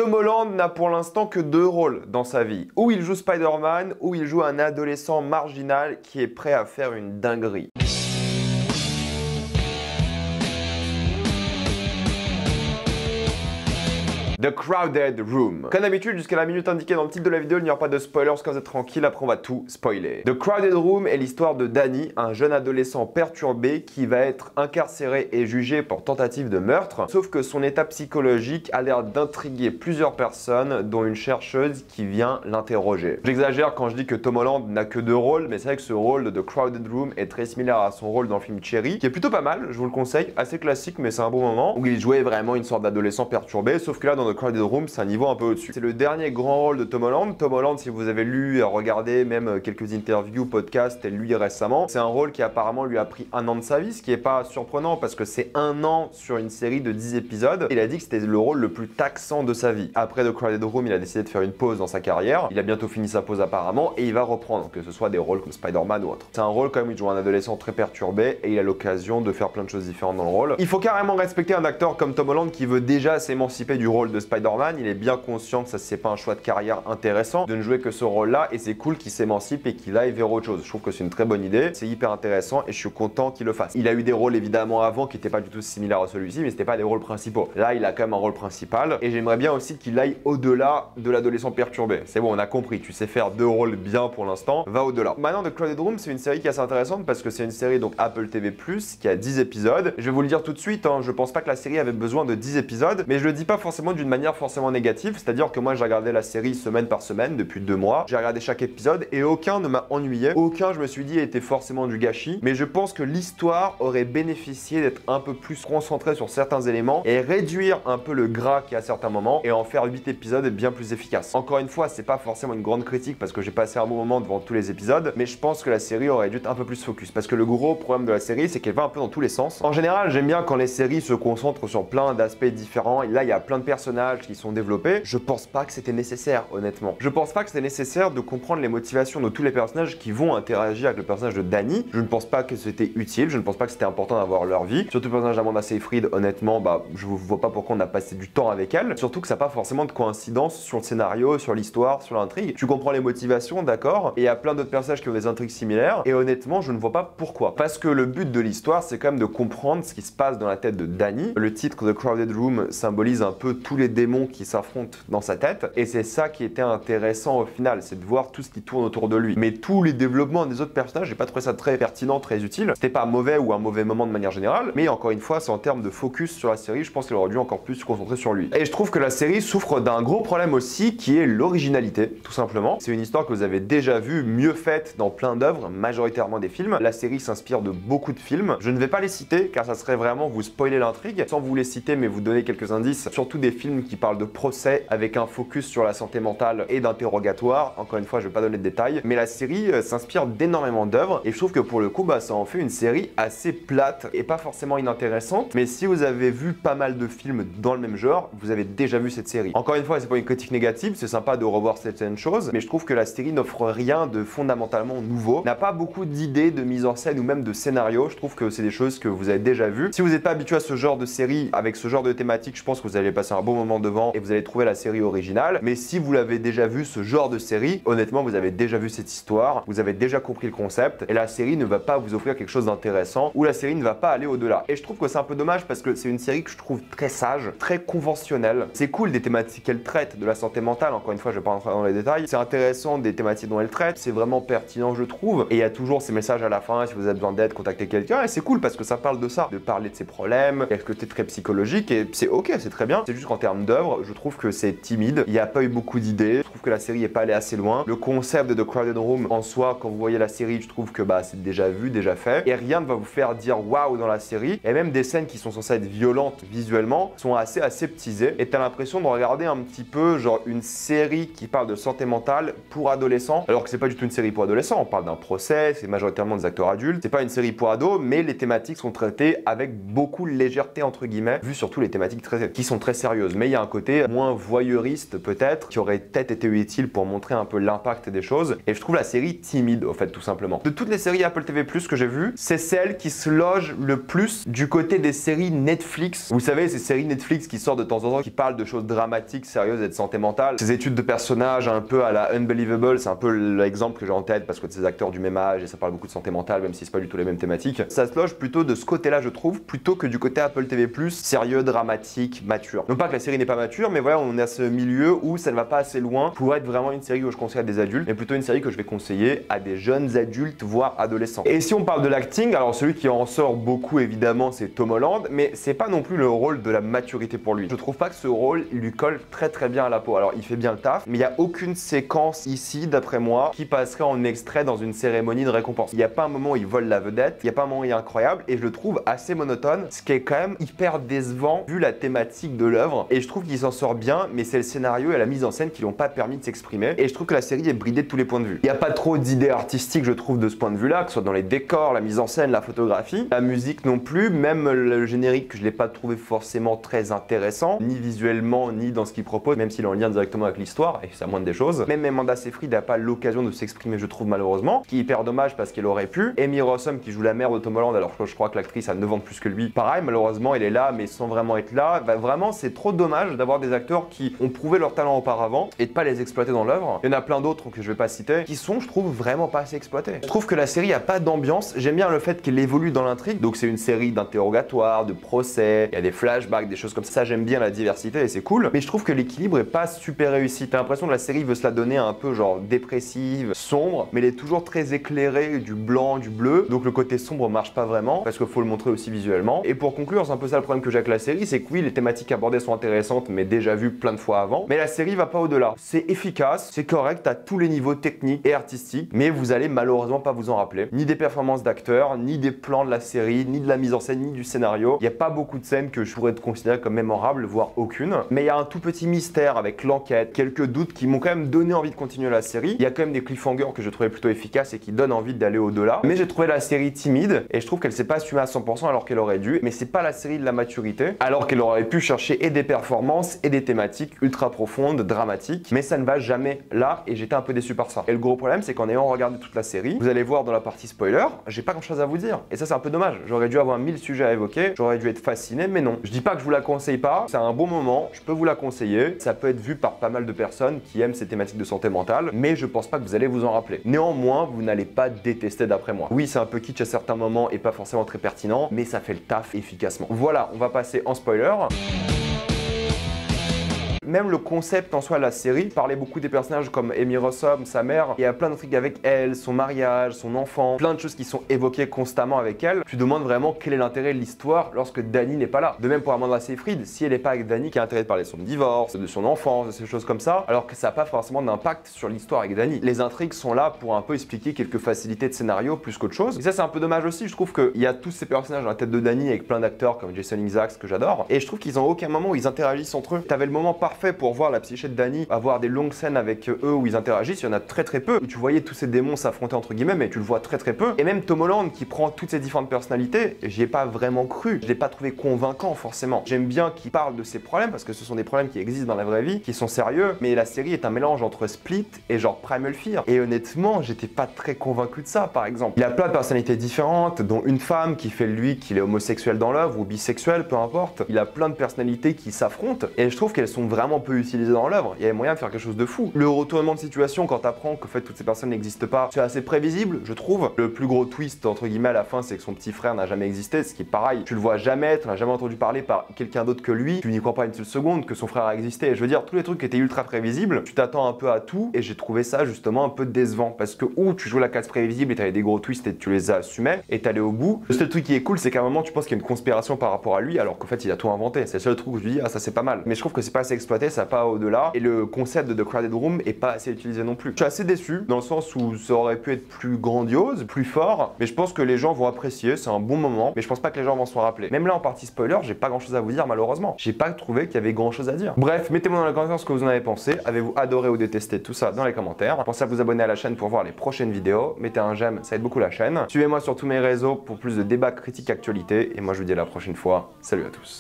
Tom Holland n'a pour l'instant que 2 rôles dans sa vie. Ou il joue Spider-Man, ou il joue un adolescent marginal qui est prêt à faire une dinguerie. The Crowded Room. Comme d'habitude, jusqu'à la minute indiquée dans le titre de la vidéo, il n'y aura pas de spoilers, quand vous êtes tranquille, après on va tout spoiler. The Crowded Room est l'histoire de Danny, un jeune adolescent perturbé qui va être incarcéré et jugé pour tentative de meurtre, sauf que son état psychologique a l'air d'intriguer plusieurs personnes, dont une chercheuse qui vient l'interroger. J'exagère quand je dis que Tom Holland n'a que 2 rôles, mais c'est vrai que ce rôle de The Crowded Room est très similaire à son rôle dans le film Cherry, qui est plutôt pas mal, je vous le conseille, assez classique, mais c'est un bon moment, où il jouait vraiment une sorte d'adolescent perturbé, sauf que là, dans The Crowded Room, c'est un niveau un peu au-dessus. C'est le dernier grand rôle de Tom Holland. Tom Holland, si vous avez lu, regardé même quelques interviews, podcasts, et lui récemment, c'est un rôle qui apparemment lui a pris 1 an de sa vie, ce qui est pas surprenant parce que c'est 1 an sur une série de 10 épisodes. Il a dit que c'était le rôle le plus taxant de sa vie. Après The Crowded Room, il a décidé de faire une pause dans sa carrière. Il a bientôt fini sa pause apparemment et il va reprendre, que ce soit des rôles comme Spider-Man ou autre. C'est un rôle quand même où il joue un adolescent très perturbé et il a l'occasion de faire plein de choses différentes dans le rôle. Il faut carrément respecter un acteur comme Tom Holland qui veut déjà s'émanciper du rôle de Spider-Man. Il est bien conscient que ça c'est pas un choix de carrière intéressant de ne jouer que ce rôle-là et c'est cool qu'il s'émancipe et qu'il aille vers autre chose. Je trouve que c'est une très bonne idée, c'est hyper intéressant et je suis content qu'il le fasse. Il a eu des rôles évidemment avant qui n'étaient pas du tout similaires à celui-ci, mais c'était pas des rôles principaux. Là, il a quand même un rôle principal et j'aimerais bien aussi qu'il aille au-delà de l'adolescent perturbé. C'est bon, on a compris, tu sais faire 2 rôles bien pour l'instant, va au-delà. Maintenant, The Crowded Room, c'est une série qui est assez intéressante parce que c'est une série donc Apple TV+, qui a 10 épisodes. Je vais vous le dire tout de suite, je pense pas que la série avait besoin de 10 épisodes, mais je le dis pas forcément d'une manière forcément négative, c'est-à-dire que moi j'ai regardé la série semaine par semaine depuis 2 mois, j'ai regardé chaque épisode et aucun ne m'a ennuyé, aucun je me suis dit était forcément du gâchis, mais je pense que l'histoire aurait bénéficié d'être un peu plus concentrée sur certains éléments et réduire un peu le gras qu'il y a à certains moments et en faire 8 épisodes bien plus efficaces. Encore une fois, c'est pas forcément une grande critique parce que j'ai passé un bon moment devant tous les épisodes, mais je pense que la série aurait dû être un peu plus focus parce que le gros problème de la série c'est qu'elle va un peu dans tous les sens. En général, j'aime bien quand les séries se concentrent sur plein d'aspects différents et là il y a plein de personnages qui sont développés. Je pense pas que c'était nécessaire, honnêtement. Je pense pas que c'était nécessaire de comprendre les motivations de tous les personnages qui vont interagir avec le personnage de Danny. Je ne pense pas que c'était utile, je ne pense pas que c'était important d'avoir leur vie. Surtout le personnage d'Amanda Seyfried, honnêtement, je vois pas pourquoi on a passé du temps avec elle. Surtout que ça n'a pas forcément de coïncidence sur le scénario, sur l'histoire, sur l'intrigue. Tu comprends les motivations, d'accord, et il y a plein d'autres personnages qui ont des intrigues similaires, et honnêtement, je ne vois pas pourquoi. Parce que le but de l'histoire, c'est quand même de comprendre ce qui se passe dans la tête de Danny. Le titre de Crowded Room symbolise un peu tous les démons qui s'affrontent dans sa tête, et c'est ça qui était intéressant au final, c'est de voir tout ce qui tourne autour de lui. Mais tous les développements des autres personnages, j'ai pas trouvé ça très pertinent, très utile. C'était pas mauvais ou un mauvais moment de manière générale, mais encore une fois, c'est en termes de focus sur la série, je pense qu'elle aurait dû encore plus se concentrer sur lui. Et je trouve que la série souffre d'un gros problème aussi, qui est l'originalité, tout simplement. C'est une histoire que vous avez déjà vue, mieux faite dans plein d'œuvres, majoritairement des films. La série s'inspire de beaucoup de films. Je ne vais pas les citer, car ça serait vraiment vous spoiler l'intrigue, sans vous les citer, mais vous donner quelques indices, surtout des films qui parlent de procès, avec un focus sur la santé mentale et d'interrogatoire. Encore une fois, je vais pas donner de détails, mais la série s'inspire d'énormément d'œuvres et je trouve que pour le coup, ça en fait une série assez plate et pas forcément inintéressante. Mais si vous avez vu pas mal de films dans le même genre, vous avez déjà vu cette série. Encore une fois, c'est pas une critique négative, c'est sympa de revoir certaines choses, mais je trouve que la série n'offre rien de fondamentalement nouveau, n'a pas beaucoup d'idées de mise en scène ou même de scénario. Je trouve que c'est des choses que vous avez déjà vues. Si vous n'êtes pas habitué à ce genre de série avec ce genre de thématique, je pense que vous allez passer un bon moment devant et vous allez trouver la série originale. Mais si vous l'avez déjà vu ce genre de série, honnêtement, vous avez déjà vu cette histoire, vous avez déjà compris le concept et la série ne va pas vous offrir quelque chose d'intéressant ou la série ne va pas aller au-delà. Et je trouve que c'est un peu dommage parce que c'est une série que je trouve très sage, très conventionnelle. C'est cool des thématiques qu'elle traite, de la santé mentale, encore une fois, je vais pas rentrer dans les détails. C'est intéressant des thématiques dont elle traite, c'est vraiment pertinent, je trouve. Et il y a toujours ces messages à la fin, si vous avez besoin d'aide, contactez quelqu'un. Et c'est cool parce que ça parle de ça, de parler de ses problèmes, il y a ce côté très psychologique et c'est ok, c'est très bien. C'est juste qu'en termes d'œuvre, je trouve que c'est timide, il n'y a pas eu beaucoup d'idées, je trouve que la série n'est pas allée assez loin. Le concept de The Crowded Room en soi, quand vous voyez la série, je trouve que c'est déjà vu, déjà fait. Et rien ne va vous faire dire waouh dans la série. Et même des scènes qui sont censées être violentes visuellement sont assez aseptisées. Et t'as l'impression de regarder un petit peu genre une série qui parle de santé mentale pour adolescents. Alors que c'est pas du tout une série pour adolescents, on parle d'un procès, c'est majoritairement des acteurs adultes. C'est pas une série pour ados, mais les thématiques sont traitées avec beaucoup de légèreté entre guillemets, vu surtout les thématiques qui sont très sérieuses. mais il y a un côté moins voyeuriste peut-être, qui aurait peut-être été utile pour montrer un peu l'impact des choses. Et je trouve la série timide, au fait, tout simplement. De toutes les séries Apple TV+ que j'ai vues, c'est celle qui se loge le plus du côté des séries Netflix. Vous savez, ces séries Netflix qui sortent de temps en temps, qui parlent de choses dramatiques, sérieuses et de santé mentale. Ces études de personnages un peu à la Unbelievable, c'est un peu l'exemple que j'ai en tête parce que ces acteurs du même âge et ça parle beaucoup de santé mentale, même si c'est pas du tout les mêmes thématiques. Ça se loge plutôt de ce côté-là, je trouve, plutôt que du côté Apple TV+, sérieux, dramatique, mature. Non pas que la série n'est pas mature, mais voilà, on est à ce milieu où ça ne va pas assez loin pour être vraiment une série que je conseille à des adultes, mais plutôt une série que je vais conseiller à des jeunes adultes, voire adolescents. Et si on parle de l'acting, alors celui qui en sort beaucoup évidemment c'est Tom Holland, mais c'est pas non plus le rôle de la maturité pour lui. Je trouve pas que ce rôle lui colle très bien à la peau. Alors il fait bien le taf, mais il n'y a aucune séquence ici, d'après moi, qui passerait en extrait dans une cérémonie de récompense. Il n'y a pas un moment où il vole la vedette, il n'y a pas un moment où il est incroyable, et je le trouve assez monotone, ce qui est quand même hyper décevant vu la thématique de l'œuvre. Et je trouve qu'il s'en sort bien, mais c'est le scénario et la mise en scène qui l'ont pas permis de s'exprimer. Et je trouve que la série est bridée de tous les points de vue. Il n'y a pas trop d'idées artistiques, je trouve, de ce point de vue-là, que ce soit dans les décors, la mise en scène, la photographie, la musique non plus, même le générique, je l'ai pas trouvé forcément très intéressant, ni visuellement, ni dans ce qu'il propose, même s'il est en lien directement avec l'histoire, et c'est la moindre des choses. Même Amanda Seyfried n'a pas l'occasion de s'exprimer, je trouve, malheureusement, ce qui est hyper dommage parce qu'elle aurait pu. Amy Rossum qui joue la mère de Tom Holland, alors que je crois que l'actrice a 9 ans de plus que lui. Pareil, malheureusement, elle est là, mais sans vraiment être là. Bah, vraiment, c'est trop dommage d'avoir des acteurs qui ont prouvé leur talent auparavant et de pas les exploiter dans l'œuvre. Il y en a plein d'autres que je vais pas citer, qui sont, je trouve, vraiment pas assez exploités. Je trouve que la série a pas d'ambiance. J'aime bien le fait qu'elle évolue dans l'intrigue. Donc c'est une série d'interrogatoires, de procès, il y a des flashbacks, des choses comme ça. J'aime bien la diversité et c'est cool. Mais je trouve que l'équilibre est pas super réussi. T'as l'impression que la série veut se la donner un peu genre dépressive, sombre, mais elle est toujours très éclairée, du blanc, du bleu. Donc le côté sombre marche pas vraiment parce qu'il faut le montrer aussi visuellement. Et pour conclure, c'est un peu ça le problème que j'ai avec la série, c'est que oui, les thématiques abordées sont intéressantes, mais déjà vues plein de fois avant. Mais la série va pas au-delà. C'est efficace, c'est correct à tous les niveaux techniques et artistiques, mais vous allez malheureusement pas vous en rappeler. Ni des performances d'acteurs, ni des plans de la série, ni de la mise en scène, ni du scénario. Il n'y a pas beaucoup de scènes que je pourrais considérer comme mémorables, voire aucune. Mais il y a un tout petit mystère avec l'enquête, quelques doutes qui m'ont quand même donné envie de continuer la série. Il y a quand même des cliffhangers que je trouvais plutôt efficaces et qui donnent envie d'aller au-delà. Mais j'ai trouvé la série timide et je trouve qu'elle s'est pas assumée à 100% alors qu'elle aurait dû. Mais c'est pas la série de la maturité, alors qu'elle aurait pu chercher et des performances et des thématiques ultra profondes, dramatiques. Mais ça ne va jamais là et j'étais un peu déçu par ça. Et le gros problème, c'est qu'en ayant regardé toute la série, vous allez voir dans la partie spoiler, j'ai pas grand chose à vous dire. Et ça, c'est un peu dommage. J'aurais dû avoir 1000 sujets à évoquer, j'aurais dû être fasciné, mais non. Je dis pas que je vous la conseille pas, c'est un bon moment, je peux vous la conseiller. Ça peut être vu par pas mal de personnes qui aiment ces thématiques de santé mentale, mais je pense pas que vous allez vous en rappeler. Néanmoins, vous n'allez pas détester d'après moi. Oui, c'est un peu kitsch à certains moments et pas forcément très pertinent, mais ça fait le taf efficacement. Voilà, on va passer en spoiler. Même le concept en soi de la série parlait beaucoup des personnages comme Amy Rossum, sa mère. Il y a plein de trucs avec elle, son mariage, son enfant, plein de choses qui sont évoquées constamment avec elle. Tu te demandes vraiment quel est l'intérêt de l'histoire lorsque Dani n'est pas là. De même pour Amanda Seyfried, si elle n'est pas avec Dani, qui a intérêt de parler de son divorce, de son enfance, de ces choses comme ça, alors que ça n'a pas forcément d'impact sur l'histoire avec Dani. Les intrigues sont là pour un peu expliquer quelques facilités de scénario plus qu'autre chose. Et ça, c'est un peu dommage aussi. Je trouve qu'il y a tous ces personnages dans la tête de Dani avec plein d'acteurs comme Jason Isaacs que j'adore. Et je trouve qu'ils ont aucun moment où ils interagissent entre eux. T'avais le moment parfait pour voir la psyché de Dani, avoir des longues scènes avec eux où ils interagissent, il y en a très peu, où tu voyais tous ces démons s'affronter entre guillemets, mais tu le vois très peu. Et même Tom Holland qui prend toutes ces différentes personnalités, j'y ai pas vraiment cru, je l'ai pas trouvé convaincant forcément. J'aime bien qu'il parle de ses problèmes parce que ce sont des problèmes qui existent dans la vraie vie, qui sont sérieux, mais la série est un mélange entre Split et genre Primal Fear. Et honnêtement, j'étais pas très convaincu de ça par exemple. Il a plein de personnalités différentes, dont une femme qui fait lui qu'il est homosexuel dans l'œuvre ou bisexuel, peu importe. Il a plein de personnalités qui s'affrontent et je trouve qu'elles sont vraiment peu utilisées dans l'œuvre. Il y avait moyen de faire quelque chose de fou. Le retournement de situation quand t'apprends que en fait toutes ces personnes n'existent pas, c'est assez prévisible, je trouve. Le plus gros twist entre guillemets à la fin, c'est que son petit frère n'a jamais existé, ce qui est pareil. Tu le vois jamais, tu n'as jamais entendu parler par quelqu'un d'autre que lui, tu n'y crois pas une seule seconde que son frère a existé. Et je veux dire, tous les trucs qui étaient ultra prévisibles, tu t'attends un peu à tout et j'ai trouvé ça justement un peu décevant parce que ou tu joues la case prévisible et t'avais des gros twists et tu les assumais et t'allais au bout. Le seul truc qui est cool, c'est qu'à un moment tu penses qu'il y a une conspiration par rapport à lui alors qu'en fait il a tout inventé. C'est le seul truc où je dis ah ça c'est pas mal. Mais je trouve que c'est pas assez exploité, ça va pas au-delà et le concept de The Crowded Room est pas assez utilisé non plus. Je suis assez déçu dans le sens où ça aurait pu être plus grandiose, plus fort, mais je pense que les gens vont apprécier, c'est un bon moment, mais je pense pas que les gens vont s'en rappeler. Même là en partie spoiler, j'ai pas grand chose à vous dire malheureusement. J'ai pas trouvé qu'il y avait grand chose à dire. Bref, mettez-moi dans les commentaires ce que vous en avez pensé. Avez-vous adoré ou détesté tout ça dans les commentaires? Pensez à vous abonner à la chaîne pour voir les prochaines vidéos. Mettez un j'aime, ça aide beaucoup la chaîne. Suivez-moi sur tous mes réseaux pour plus de débats, critiques, actualités. Et moi je vous dis à la prochaine fois. Salut à tous.